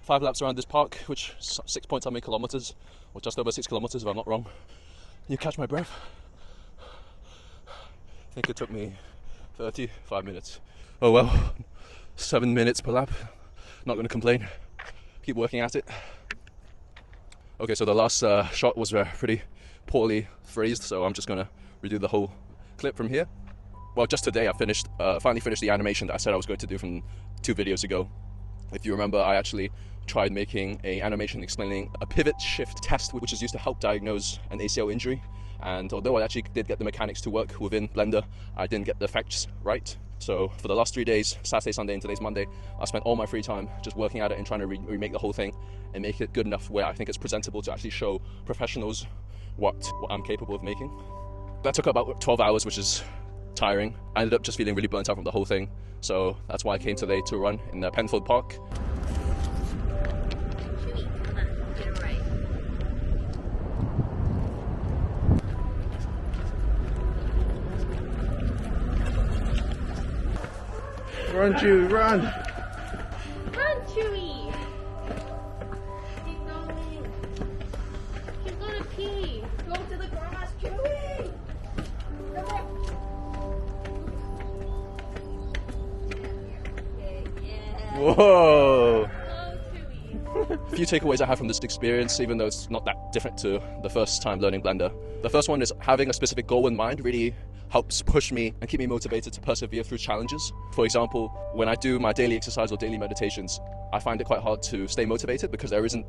5 laps around this park, which is 6 point something kilometers, or just over 6 kilometers if I'm not wrong. You catch my breath. I think it took me 35 minutes. Oh well, 7 minutes per lap. Not going to complain. Keep working at it. Okay, so the last shot was pretty poorly phrased, so I'm just going to redo the whole clip from here. Well, just today I finally finished the animation that I said I was going to do from 2 videos ago. If you remember, I actually tried making an animation explaining a pivot shift test, which is used to help diagnose an ACL injury. And although I actually did get the mechanics to work within Blender, I didn't get the effects right. So for the last 3 days, Saturday, Sunday, and today's Monday, I spent all my free time just working at it and trying to remake the whole thing and make it good enough where I think it's presentable to actually show professionals what I'm capable of making. That took about 12 hours, which is tiring. I ended up just feeling really burnt out from the whole thing. So that's why I came today to run in Penfold Park. Run, Chewie, run! Run, Chewie! Keep going. He's gonna pee. Go to the grass, Chewie! Come on. Yeah. Whoa! Go, Chewie. A few takeaways I have from this experience, even though it's not that different to the first time learning Blender. The first one is having a specific goal in mind really helps push me and keep me motivated to persevere through challenges. For example, when I do my daily exercise or daily meditations, I find it quite hard to stay motivated because there isn't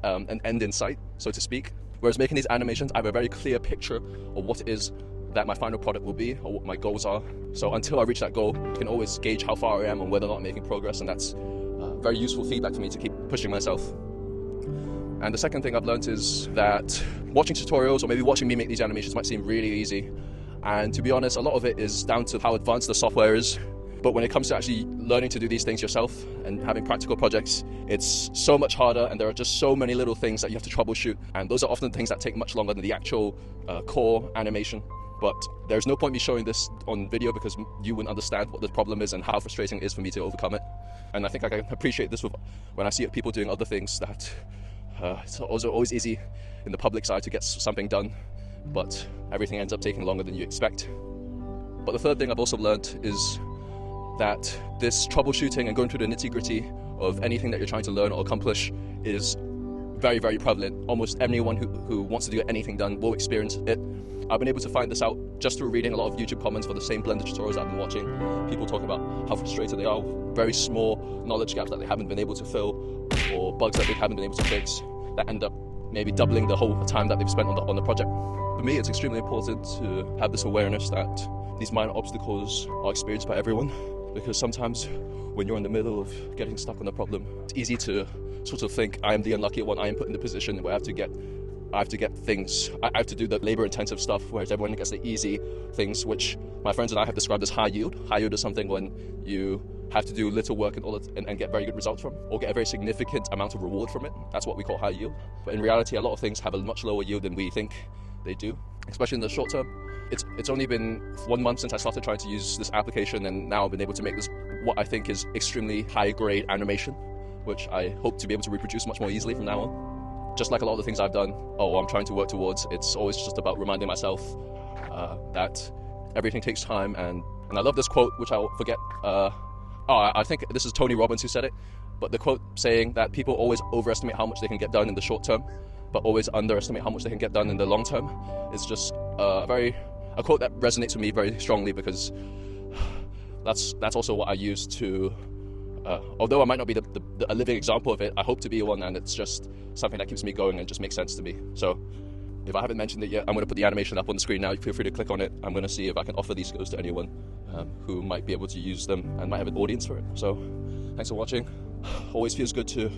an end in sight, so to speak. Whereas making these animations, I have a very clear picture of what it is that my final product will be or what my goals are. So until I reach that goal, I can always gauge how far I am and whether or not I'm making progress, and that's very useful feedback for me to keep pushing myself. And the second thing I've learned is that watching tutorials or maybe watching me make these animations might seem really easy. And to be honest, a lot of it is down to how advanced the software is. But when it comes to actually learning to do these things yourself and having practical projects, it's so much harder, and there are just so many little things that you have to troubleshoot. And those are often things that take much longer than the actual core animation. But there's no point me showing this on video because you wouldn't understand what the problem is and how frustrating it is for me to overcome it. And I think I can appreciate this when I see people doing other things that it's also always easy in the public's eye to get something done, but everything ends up taking longer than you expect. But the third thing I've also learned is that this troubleshooting and going through the nitty-gritty of anything that you're trying to learn or accomplish is very, very prevalent. Almost anyone who wants to get anything done will experience it. I've been able to find this out just through reading a lot of YouTube comments for the same Blender tutorials I've been watching. People talk about how frustrated they are, very small knowledge gaps that they haven't been able to fill, or bugs that they haven't been able to fix, that end up maybe doubling the whole time that they've spent on the project. For me, it's extremely important to have this awareness that these minor obstacles are experienced by everyone, because sometimes when you're in the middle of getting stuck on a problem, it's easy to sort of think, I am the unlucky one, I am put in the position where I have to get things, I have to do the labor-intensive stuff, whereas everyone gets the easy things, which my friends and I have described as high yield. High yield is something when you have to do little work and get very good results from, or get a very significant amount of reward from it. That's what we call high yield. But in reality, a lot of things have a much lower yield than we think they do, especially in the short term. It's only been 1 month since I started trying to use this application, and now I've been able to make this what I think is extremely high-grade animation, which I hope to be able to reproduce much more easily from now on. Just like a lot of the things I've done, I'm trying to work towards, it's always just about reminding myself that everything takes time, and I love this quote, which I'll forget. I think this is Tony Robbins who said it, but the quote saying that people always overestimate how much they can get done in the short term, but always underestimate how much they can get done in the long term, is just a quote that resonates with me very strongly, because that's also what I use to, although I might not be a living example of it, I hope to be one, and it's just something that keeps me going and just makes sense to me. So if I haven't mentioned it yet, I'm going to put the animation up on the screen now. Feel free to click on it. I'm going to see if I can offer these skills to anyone who might be able to use them and might have an audience for it. So thanks for watching. Always feels good to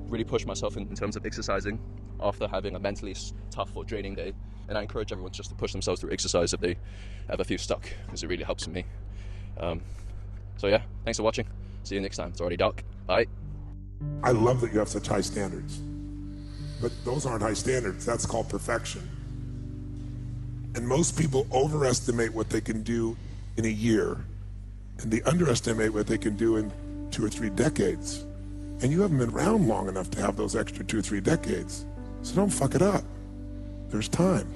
really push myself in terms of exercising after having a mentally tough or draining day. And I encourage everyone just to push themselves through exercise if they ever feel stuck, because it really helps me. So yeah, thanks for watching. See you next time. It's already dark. Bye. I love that you have such high standards, but those aren't high standards. That's called perfection. And most people overestimate what they can do in a year, and they underestimate what they can do in 2 or 3 decades. And you haven't been around long enough to have those extra 2 or 3 decades. So don't fuck it up. There's time.